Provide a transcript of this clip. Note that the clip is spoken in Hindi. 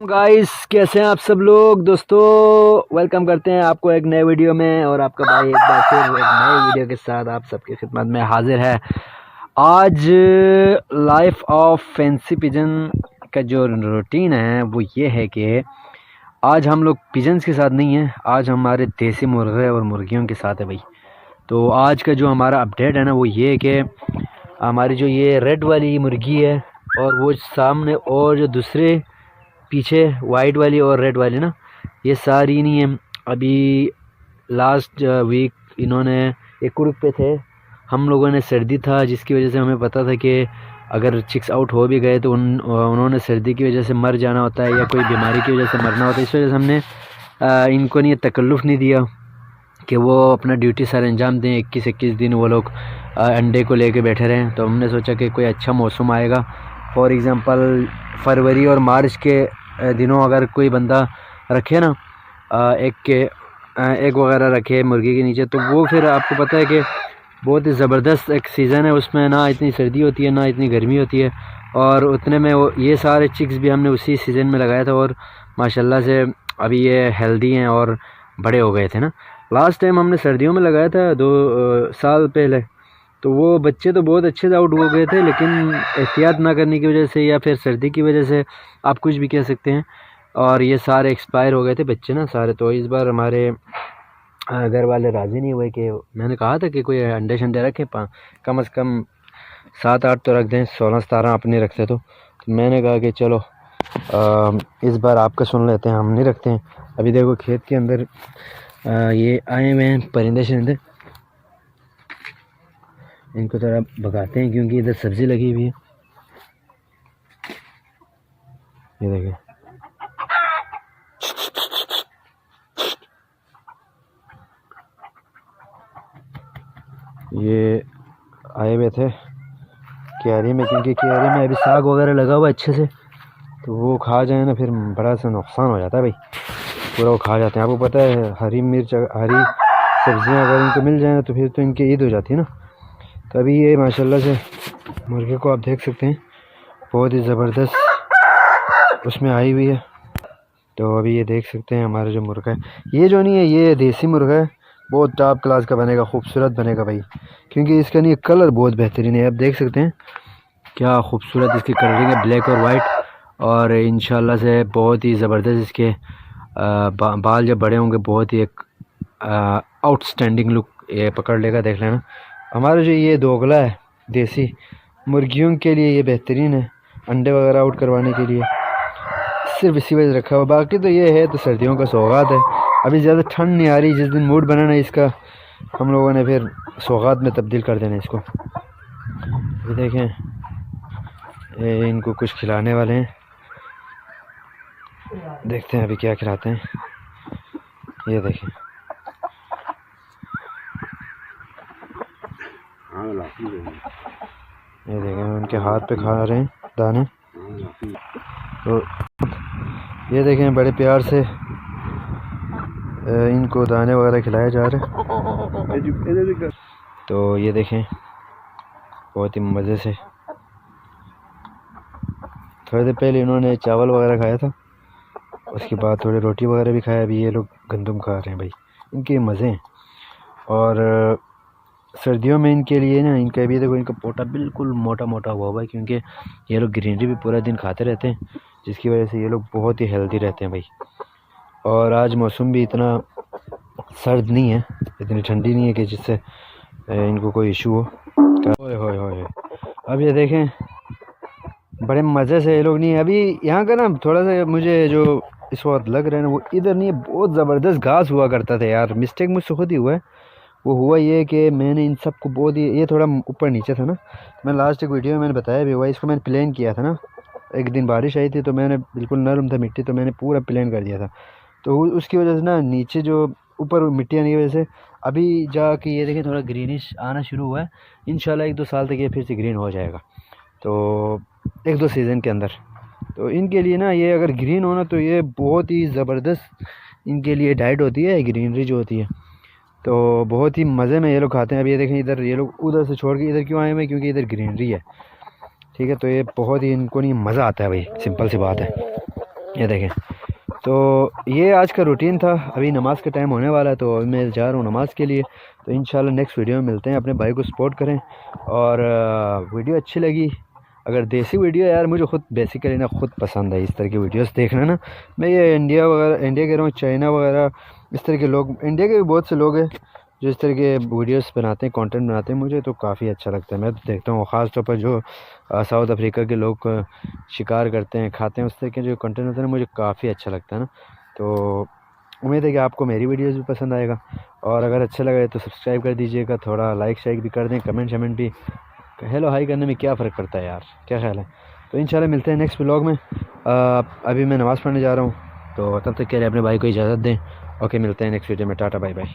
गाइस, कैसे हैं आप सब लोग। दोस्तों, वेलकम करते हैं आपको एक नए वीडियो में। और आपका भाई एक बार फिर एक नए वीडियो के साथ आप सबकी खिदमत में हाजिर है। आज लाइफ ऑफ फैंसी पिजन का जो रूटीन है वो ये है कि आज हम लोग पिजन्स के साथ नहीं हैं, आज हमारे देसी मुर्गे और मुर्गियों के साथ है भाई। तो आज का जो हमारा अपडेट है ना वो ये है कि हमारी जो ये रेड वाली मुर्गी है और वो सामने और जो दूसरे पीछे वाइट वाली और रेड वाली ना, ये सारी नहीं है। अभी लास्ट वीक इन्होंने एक कुड़क पे थे, हम लोगों ने सर्दी था जिसकी वजह से हमें पता था कि अगर चिक्स आउट हो भी गए तो उन्होंने सर्दी की वजह से मर जाना होता है या कोई बीमारी की वजह से मरना होता है। इस वजह से हमने इनको नहीं तकल्लुफ़ नहीं दिया कि वो अपना ड्यूटी सर अंजाम दें। 21 दिन वो लोग अंडे को लेके बैठे रहें। तो हमने सोचा कि कोई अच्छा मौसम आएगा, फॉर एग्ज़ाम्पल फरवरी और मार्च के दिनों अगर कोई बंदा रखे ना एक वगैरह रखे मुर्गी के नीचे, तो वो फिर आपको पता है कि बहुत ही ज़बरदस्त एक सीज़न है। उसमें ना इतनी सर्दी होती है ना इतनी गर्मी होती है, और उतने में वो ये सारे चिक्स भी हमने उसी सीज़न में लगाया था और माशाल्लाह से अभी ये हेल्दी हैं और बड़े हो गए थे ना। लास्ट टाइम हमने सर्दियों में लगाया था 2 साल पहले, तो वो बच्चे तो बहुत अच्छे से आउट हो गए थे, लेकिन एहतियात ना करने की वजह से या फिर सर्दी की वजह से आप कुछ भी कह सकते हैं, और ये सारे एक्सपायर हो गए थे बच्चे ना सारे। तो इस बार हमारे घर वाले राज़ी नहीं हुए कि मैंने कहा था कि कोई अंडे शंडे रखें, कम से कम 7-8 तो रख दें, 16-17 आप नहीं रखते। तो मैंने कहा कि चलो इस बार आपका सुन लेते हैं, हम नहीं रखते हैं। अभी देखो खेत के अंदर ये आए हुए हैं परिंदे शरिंदे, इनको थोड़ा भगाते हैं क्योंकि इधर सब्ज़ी लगी हुई है। ये देखिए, ये आए हुए थे क्यारी में, क्योंकि क्यारी में अभी साग वगैरह लगा हुआ है अच्छे से, तो वो खा जाए ना फिर बड़ा सा नुकसान हो जाता है भाई, पूरा वो खा जाते हैं। आपको पता है हरी मिर्च हरी सब्जियां अगर इनको मिल जाए तो फिर तो इनकी ईद हो जाती है ना। तो अभी ये माशाल्लाह से मुर्गे को आप देख सकते हैं, बहुत ही ज़बरदस्त उसमें आई हुई है। तो अभी ये देख सकते हैं हमारा जो मुर्गा है, ये जो नहीं है ये देसी मुर्गा है, बहुत टॉप क्लास का बनेगा, खूबसूरत बनेगा भाई, क्योंकि इसका नहीं कलर बहुत बेहतरीन है। आप देख सकते हैं क्या खूबसूरत इसकी कलरिंग है, ब्लैक और वाइट, और इंशाल्लाह से बहुत ही ज़बरदस्त इसके बाल जब बड़े होंगे बहुत ही एक आउटस्टैंडिंग लुक ये पकड़ लेगा। देख लेना हमारा जो ये दोगला है देसी मुर्गियों के लिए ये बेहतरीन है, अंडे वगैरह आउट करवाने के लिए सिर्फ इसी वजह से रखा हुआ। बाकी तो ये है तो सर्दियों का सौगात है। अभी ज़्यादा ठंड नहीं आ रही, जिस दिन मूड बनाना इसका हम लोगों ने फिर सौगात में तब्दील कर देना इसको। ये देखें ये इनको कुछ खिलाने वाले हैं, देखते हैं अभी क्या खिलाते हैं। ये देखें ये देखें उनके हाथ पे खा रहे हैं दाने। तो ये देखें बड़े प्यार से इनको दाने वगैरह खिलाए जा रहे हैं। तो ये देखें बहुत ही मज़े से, थोड़ी देर पहले इन्होंने चावल वगैरह खाया था, उसके बाद थोड़ी रोटी वगैरह भी खाया। अभी ये लोग गंदम खा रहे हैं भाई, इनके मज़े हैं। और सर्दियों में इनके लिए ना इनका भी देखो इनका पोटा बिल्कुल मोटा मोटा हुआ है, क्योंकि ये लोग ग्रीनरी भी पूरा दिन खाते रहते हैं, जिसकी वजह से ये लोग बहुत ही हेल्दी रहते हैं भाई। और आज मौसम भी इतना सर्द नहीं है, इतनी ठंडी नहीं है कि जिससे इनको कोई इशू हो। हो अब ये देखें बड़े मज़े से ये लोग नहीं है। अभी यहाँ का ना थोड़ा सा मुझे जो इस वक्त लग रहा है ना वो इधर नहीं है, बहुत ज़बरदस्त घास हुआ करता था यार, मिस्टेक मुझसे खुद ही हुआ है। वो हुआ ये कि मैंने इन सब को बहुत ही ये थोड़ा ऊपर नीचे था ना, मैं लास्ट एक वीडियो में मैंने बताया भी हुआ, इसको मैंने प्लेन किया था ना। एक दिन बारिश आई थी तो मैंने बिल्कुल नरम था मिट्टी, तो मैंने पूरा प्लेन कर दिया था। तो उसकी वजह से ना नीचे जो ऊपर मिट्टी आने की वजह से अभी जाके ये देखें थोड़ा ग्रीनिश आना शुरू हुआ है। इंशाल्लाह 1-2 साल तक ये फिर से ग्रीन हो जाएगा, तो 1-2 सीज़न के अंदर। तो इनके लिए ना ये अगर ग्रीन होना तो ये बहुत ही ज़बरदस्त इनके लिए डाइट होती है, ग्रीनरी जो होती है, तो बहुत ही मज़े में ये लोग खाते हैं। अब ये देखें इधर ये लोग उधर से छोड़ के इधर क्यों आए हुए हैं, क्योंकि इधर ग्रीनरी है, ठीक है। तो ये बहुत ही इनको नहीं मज़ा आता है भाई, सिंपल सी बात है। ये देखें। तो ये आज का रूटीन था। अभी नमाज़ का टाइम होने वाला है तो मैं जा रहा हूँ नमाज़ के लिए। तो इंशाल्लाह नेक्स्ट वीडियो में मिलते हैं। अपने भाई को सपोर्ट करें और वीडियो अच्छी लगी, अगर देसी वीडियो, यार मुझे ख़ुद बेसिकली ना खुद पसंद है इस तरह की वीडियोस देखना ना। मैं ये इंडिया वगैरह, इंडिया कह रहा हूँ, चाइना वगैरह, इस तरह के लोग, इंडिया के भी बहुत से लोग हैं जो इस तरह के वीडियोस बनाते हैं, कंटेंट बनाते हैं। मुझे तो काफ़ी अच्छा लगता है, मैं तो देखता हूँ। ख़ास तौर पर जो साउथ अफ्रीका के लोग शिकार करते हैं, खाते हैं, उस तरह के जो कंटेंट होते हैं ना, मुझे काफ़ी अच्छा लगता है ना। तो उम्मीद है कि आपको मेरी वीडियोस भी पसंद आएगा, और अगर अच्छा लगे तो सब्सक्राइब कर दीजिएगा, थोड़ा लाइक शाइक भी कर दें, कमेंट शमेंट भी, हेलो हाई करने में क्या फ़र्क पड़ता है यार, क्या ख्याल है। तो इंशाल्लाह मिलते हैं नेक्स्ट व्लॉग में। अभी मैं नमाज़ पढ़ने जा रहा हूँ, तो तब तक के लिए अपने भाई को इजाज़त दें। ओके, मिलते हैं नेक्स्ट वीडियो में। Tata bye bye.